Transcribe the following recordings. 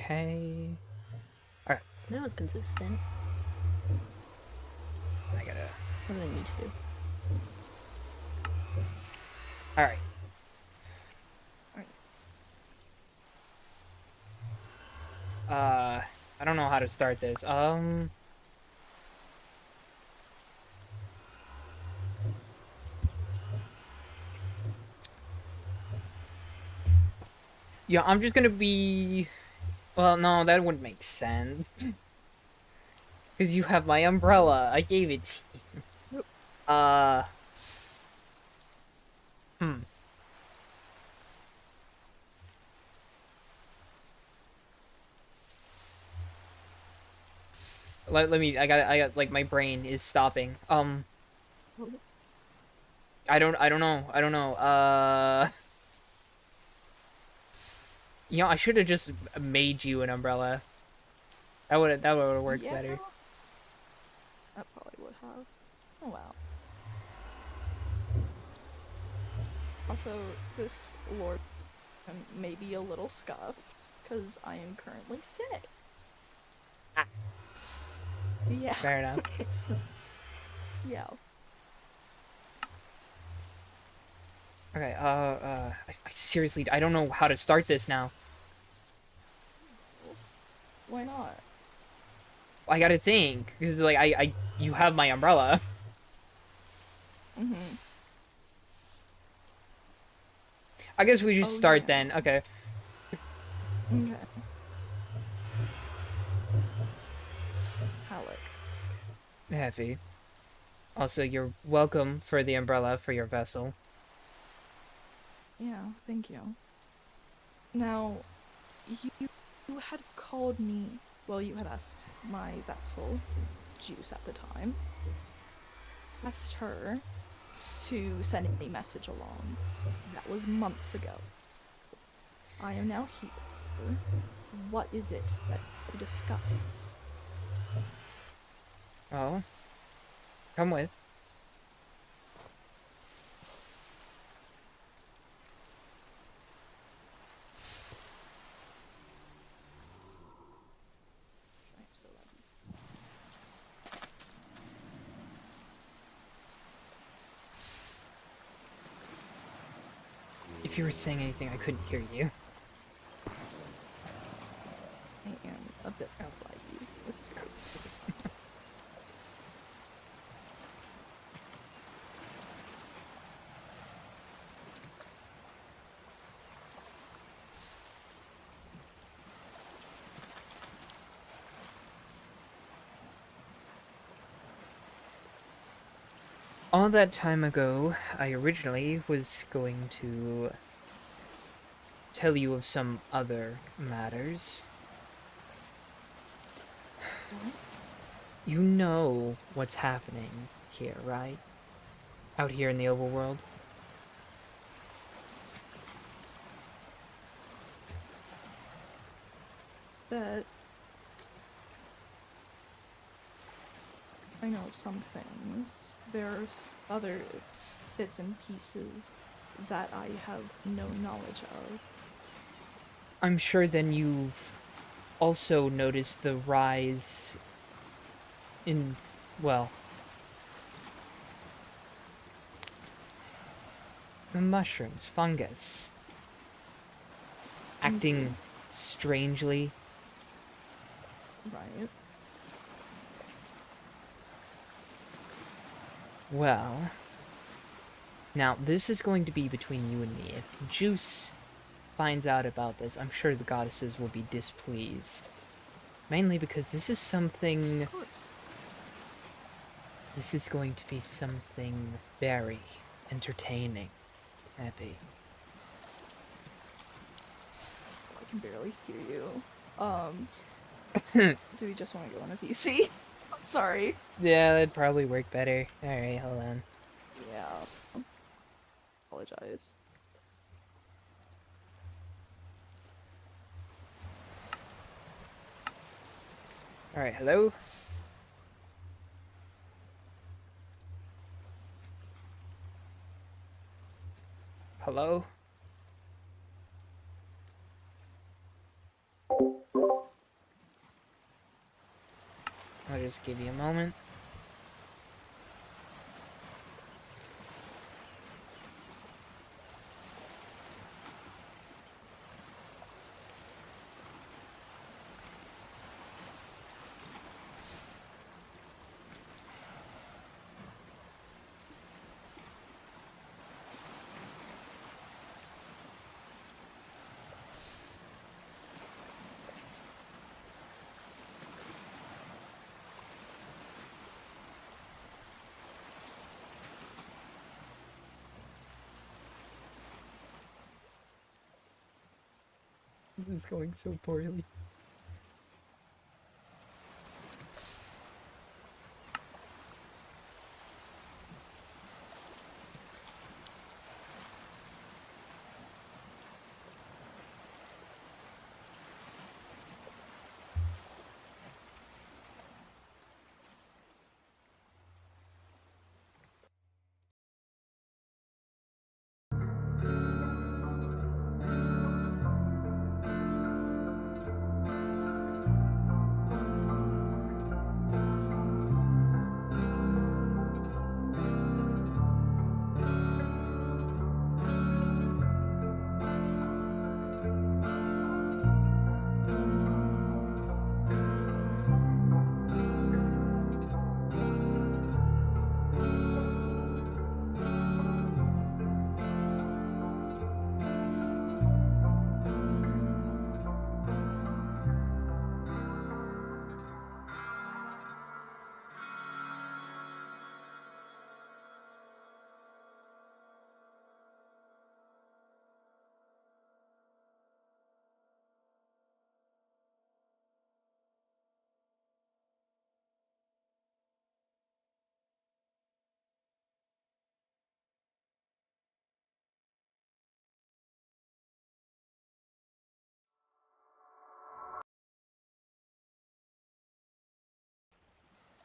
Okay. Alright, Now it's consistent. I gotta... What do I need to do? Alright. I don't know how to start this. Yeah, I'm just gonna be... Well, no, that wouldn't make sense. Because you have my umbrella. I gave it to you. Hmm. Let me, I got, like, my brain is stopping. I don't know. You know, I should have just made you an umbrella. That would have worked Yeah, better. that probably would have. Oh wow. Also, this lord may be a little scuffed, because I am currently sick. Ah. Yeah. Fair enough. Yeah. Okay, I seriously, I don't know how to start this now. Why not? I gotta think, because, like, you have my umbrella. Mm-hmm. I guess we just Oh, start yeah. then. Okay. Okay. Halleck. Heavy. Also, you're welcome for the umbrella for your vessel. Yeah, thank you. Now, you had called me, well, you had asked my vessel, Juice at the time, asked her to send a message along. That was months ago. I am now here. What is it that we discussed? Oh, come with. I'm so lucky. If you were saying anything, I couldn't hear you. I am a bit laggy. This is great. All that time ago, I originally was going to tell you of some other matters. What? You know what's happening here, right? Out here in the overworld. That I know some things. There's other bits and pieces that I have no knowledge of. I'm sure then you've also noticed the rise in, well, the mushrooms, fungus, Indeed. acting strangely. Right. Well, now this is going to be between you and me. If Juice finds out about this, I'm sure the goddesses will be displeased. Mainly because this is something... Of course. This is going to be something very entertaining. Happy. I can barely hear you. Do we just want to go on a PC? I'm sorry. Yeah, that'd probably work better. Alright, hold on. Yeah. Apologize. Alright, hello? Hello? I'll just give you a moment. This is going so poorly.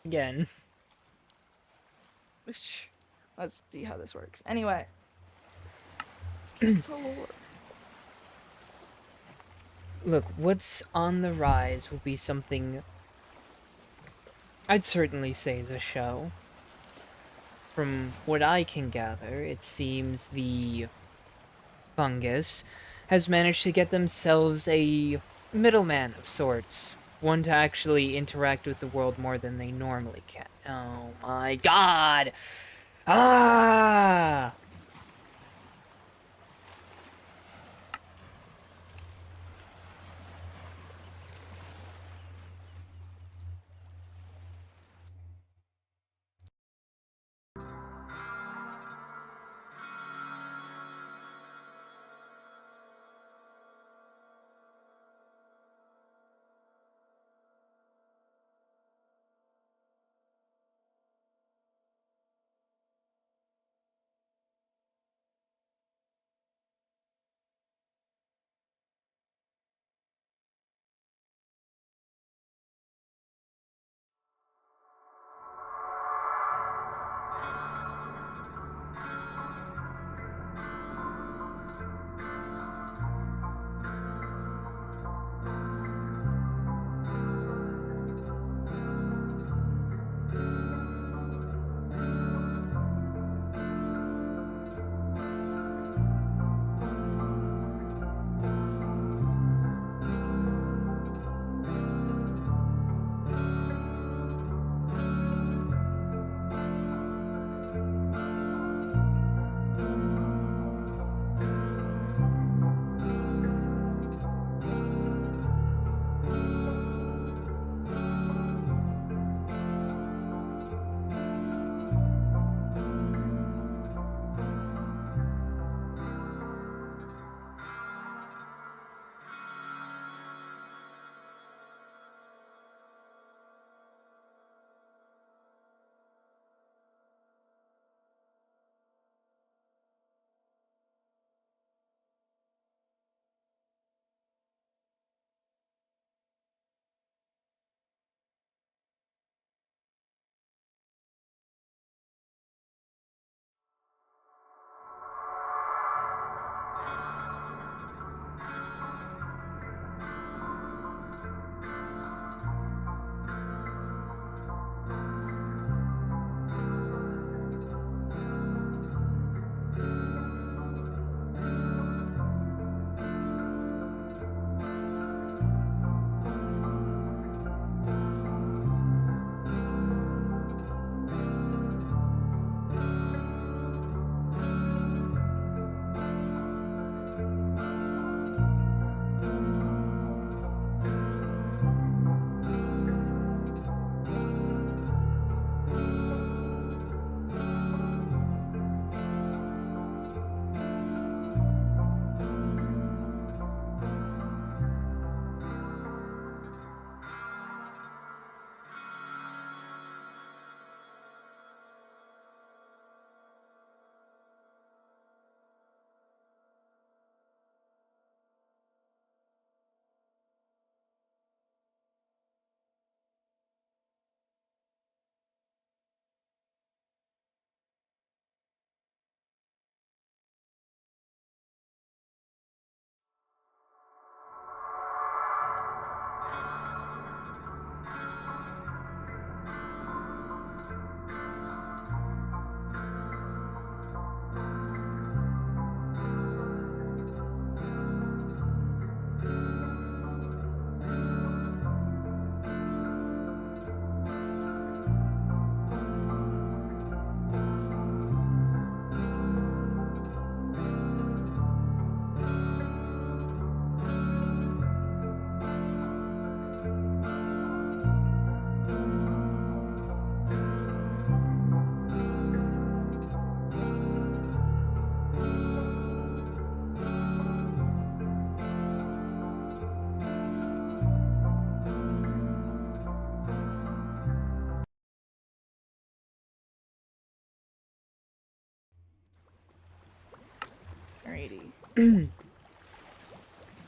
Again. Let's see how this works. Anyway. So Lord. Look, what's on the rise will be something I'd certainly say is a show. From what I can gather, it seems the fungus has managed to get themselves a middleman of sorts. One to actually interact with the world more than they normally can. Oh my god! Ah!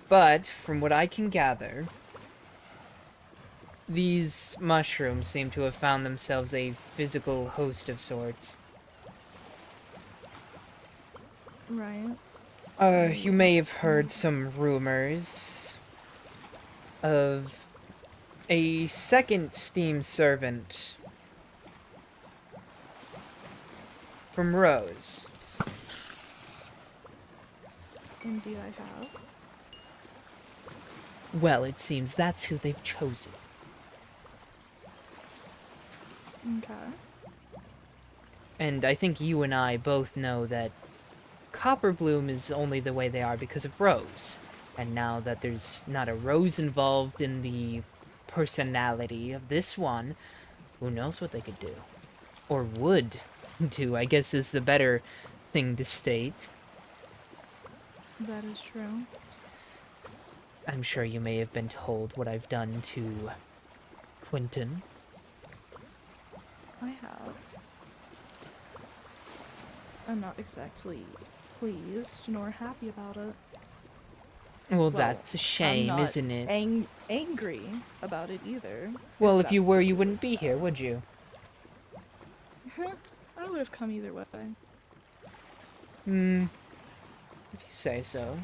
But, from what I can gather, these mushrooms seem to have found themselves a physical host of sorts. Right. You may have heard some rumors of a second steam servant from Rose. Indeed, I have. Well, it seems that's who they've chosen. Okay. And I think you and I both know that Copperbloom is only the way they are because of Rose. And now that there's not a Rose involved in the personality of this one, who knows what they could do? Or would do, I guess is the better thing to state. That is true. I'm sure you may have been told what I've done to Quentin. I have. I'm not exactly pleased nor happy about it. Well, Well, that's a shame, I'm not isn't it? angry about it either. Well, if you that's were, what you wouldn't be here, would you? I would have come either way. Hmm. If you say so.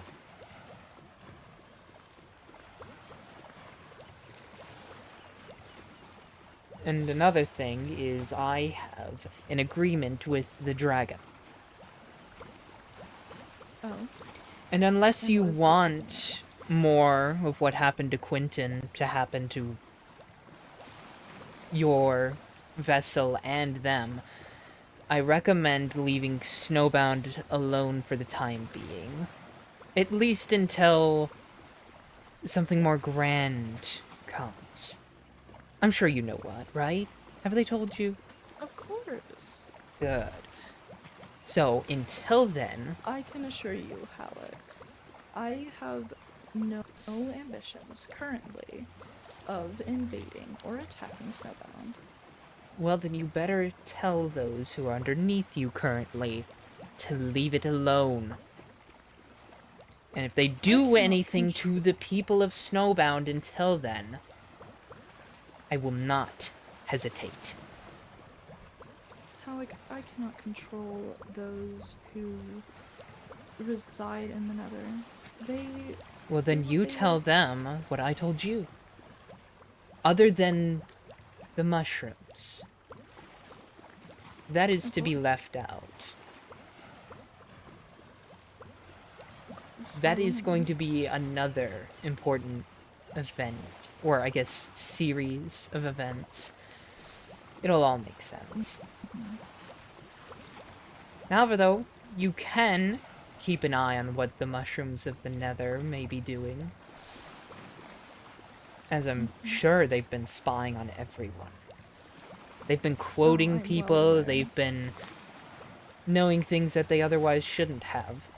And another thing is I have an agreement with the dragon. Oh. And unless And you what is this want more of what happened to Quentin to happen to your vessel and them, I recommend leaving Snowbound alone for the time being. At least until something more grand comes. I'm sure you know what, right? Have they told you? Of course. Good. So, until then, I can assure you, Halleck, I have no ambitions currently of invading or attacking Snowbound. well, then you better tell those who are underneath you currently to leave it alone. And if they do cannot anything to the people of Snowbound until then, I will not hesitate. Halleck, I cannot control those who reside in the Nether. They Well, then do you what they tell want. them what I told you. Other than the mushrooms. That is to be left out. That is going to be another important event, or I guess series of events. It'll all make sense. However, though, you can keep an eye on what the mushrooms of the Nether may be doing. As I'm sure they've been spying on everyone. They've been quoting I'm well people, aware. they've been knowing things that they otherwise shouldn't have.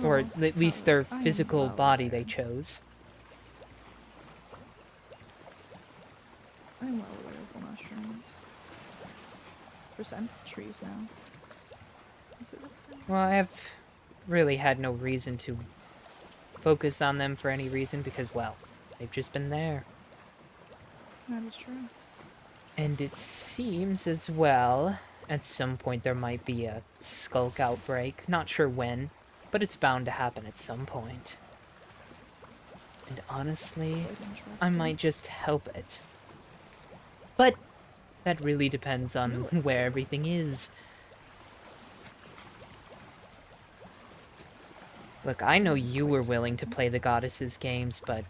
Or Oh, at least their Halleck, I am physical well body aware. they chose. I'm well aware of the mushrooms. For centuries now. Is it different? Well, I have really had no reason to focus on them for any reason because, well, they've just been there. That is true. And it seems as well, at some point there might be a skulk outbreak. Not sure when, but it's bound to happen at some point. And honestly, Quite interesting. I might just help it. But that really depends on where everything is. Look, I know you were willing to play the goddesses games, but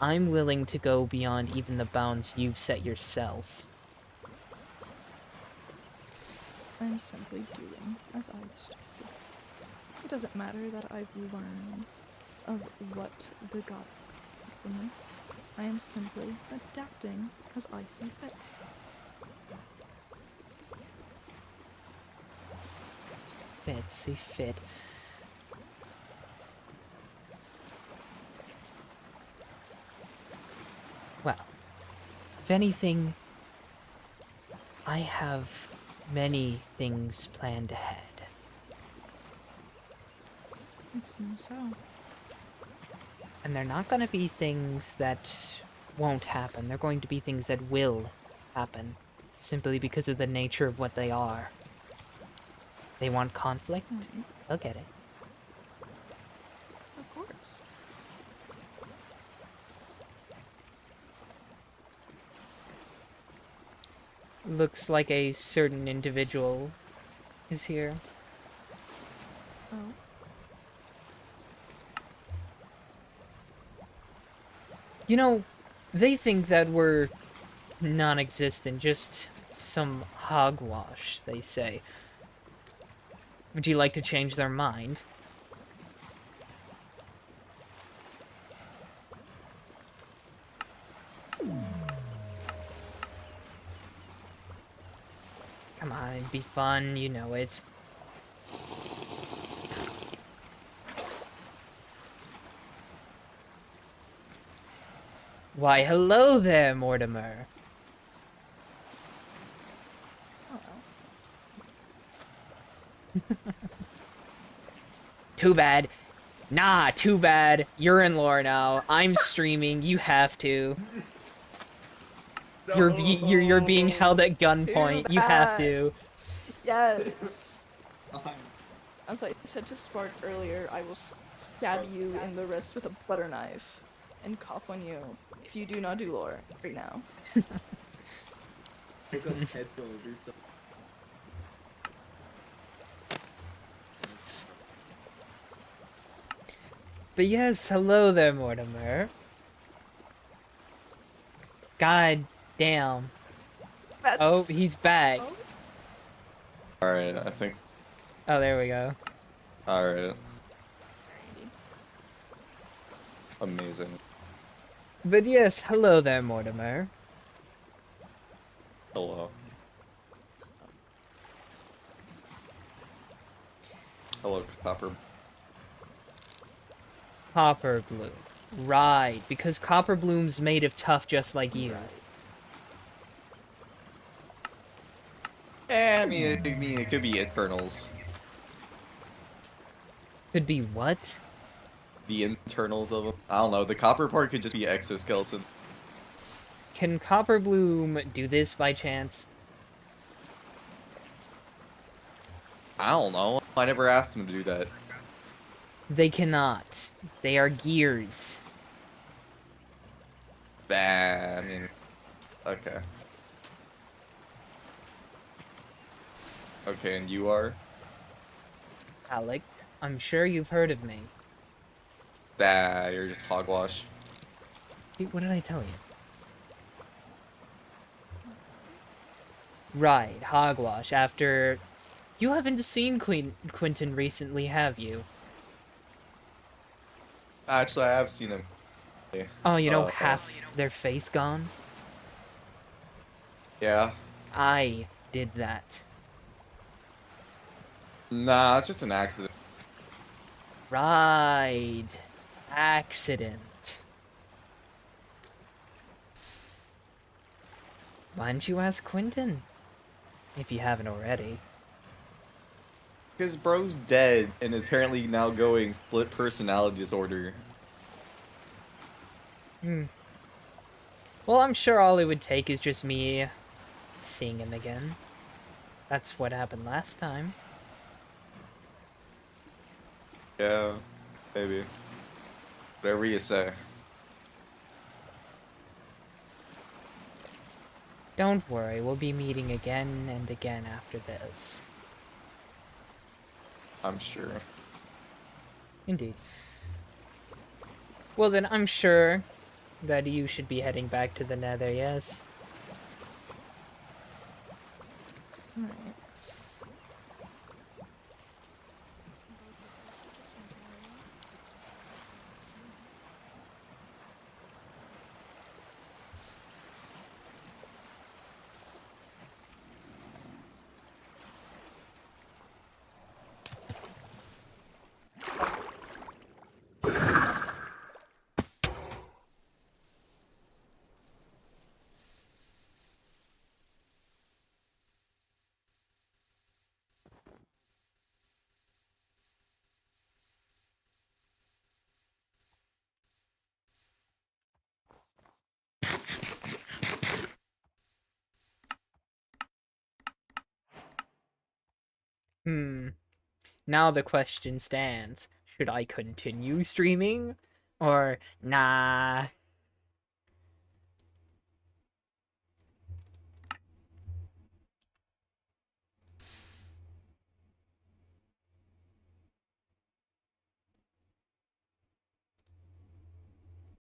I'm willing to go beyond even the bounds you've set yourself. I'm simply doing as I used to do. It doesn't matter that I've learned of what the god for me. I am simply adapting as I see fit. Betsy fit. Well, if anything, I have many things planned ahead. It seems so. And they're not going to be things that won't happen. They're going to be things that will happen, simply because of the nature of what they are. They want conflict? Alright, They'll get it. of course. Looks like a certain individual is here. Oh. You know, they think that we're non-existent, just some hogwash, they say. Would you like to change their mind? Come on, it'd be fun, you know it. Why, hello there, Mortimer. Oh. Too bad. Nah, too bad. You're in lore now. I'm streaming. You have to. You're being held at gunpoint. You have bad. to. Yes. As I said to Spark earlier, I will stab you in the wrist with a butter knife and cough on you if you do not do lore right now. But yes, hello there, Mortimer. God damn. That's... Oh, he's back. Oh. Alright, I think. Oh, there we go. Alright. Amazing. But yes, hello there, Mortimer. Hello. Hello, Copper. Copper Bloom. Right, because Copper Bloom's made of tough just like you. I mean, it could be internals. Could be what? The internals of them. I don't know. The copper part could just be exoskeleton. Can Copper Bloom do this by chance? I don't know. I never asked him to do that. They cannot. They are gears. Bah, I mean, okay. Okay, and you are? Alec, I'm sure you've heard of me. Bah, you're just hogwash. See, what did I tell you? Right, hogwash. After... You haven't seen Quentin recently, have you? Actually, I have seen him. Oh, you know, half their face gone? Yeah. I did that. Nah, it's just an accident. Right. Accident. Why don't you ask Quentin? If you haven't already. Because bro's dead and apparently now going split personality disorder. Well, I'm sure all it would take is just me seeing him again. That's what happened last time. Yeah, maybe. Whatever you say. Don't worry, we'll be meeting again and again after this. I'm sure. Indeed. Well then, I'm sure that you should be heading back to the Nether, yes? Alright. Now the question stands. Should I continue streaming? Or, nah,